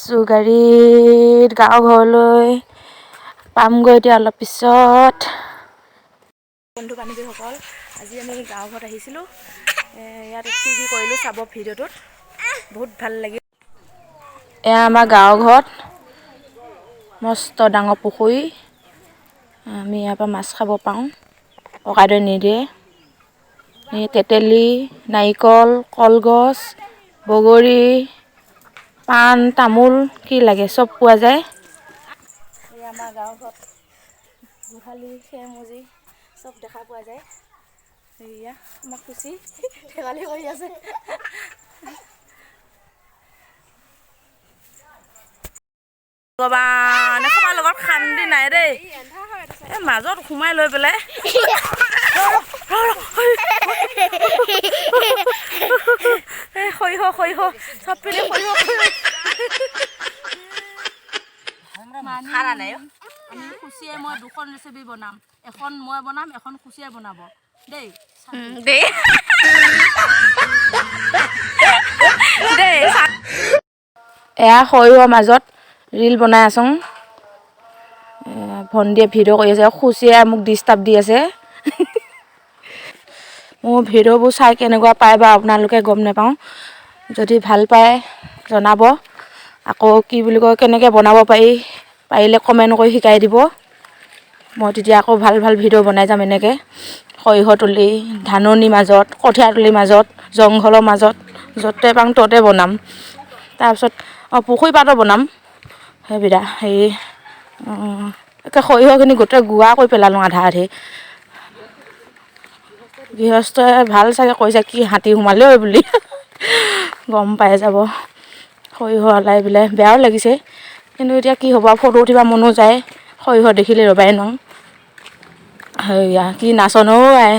আছোঁ গাড়ীত গাঁও ঘৰলৈ পামগৈ এতিয়া অলপ পিছত। বন্ধু বান্ধৱীসকল, আজি আমি গাঁও ঘৰত আহিছিলোঁ। ইয়াত কি কৰিলোঁ চাব ভিডিঅ'টোত, বহুত ভাল লাগিল। এয়া আমাৰ গাঁৱৰ ঘৰত মস্ত ডাঙৰ পুখুৰী, আমি ইয়াৰ পৰা মাছ খাব পাওঁ, ককাইদেৱে নিদিয়ে। এই তেতেলী, নাৰিকল, কলগছ, বগৰী, পাণ, তামোল কি লাগে চব পোৱা যায়। এই আমাৰ গাঁৱৰ ঘৰত গোহালি, খেৰমুজি চব দেখা পোৱা যায়। এয়া আমাৰ খুচি ধেমালি কৰি আছে। ভগৱান এসোপাৰ লগত শান্তি নাই দেই। এই মাজত সোমাই লৈ পেলাই সৰিয়হ চব পিনে সৰিয়হ আমি খুচিয়ে মই দুখন ৰেচিপি বনাম, এখন মই বনাম, এখন খুচিয়ে বনাব দেই দেই দেই। এয়া সৰিয়হৰ মাজত ৰীল বনাই আছোং। ভণ্টিয়ে ভিডিঅ' কৰি আছে, খুচিয়ে মোক ডিষ্টাৰ্ব দি আছে। মোৰ ভিডিঅ'বোৰ চাই কেনেকুৱা পায় বা আপোনালোকে গম নাপাওঁ। যদি ভাল পায় জনাব। আকৌ কি বুলি কয় কেনেকৈ বনাব পাৰি, পাৰিলে কমেণ্ট কৰি শিকাই দিব। মই তেতিয়া আকৌ ভাল ভাল ভিডিঅ' বনাই যাম এনেকৈ সৰিয়হ তুলি, ধাননিৰ মাজত, কঠীয়া তুলিৰ মাজত, জংঘলৰ মাজত, য'তে পাওঁ ত'তে বনাম। তাৰপিছত পুখুৰী পাৰতো বনাম। সেইবিলাক হেৰি একে সৰিয়হখিনি গোটেই গুড়া কৰি পেলালোঁ আধা আধি। গৃহস্থই ভাল চাগে কৈছে কি হাতী সোমালে ঐ বুলি গম পাই যাব। সৰিয়হ ওলাই পেলাই বেয়াও লাগিছে, কিন্তু এতিয়া কি হ'ব, ফটো উঠিব মনো যায়। সৰিয়হ দেখিলে ৰ'বাই নোৱাৰোঁ। সেয়া কি নাচন ঐ আই।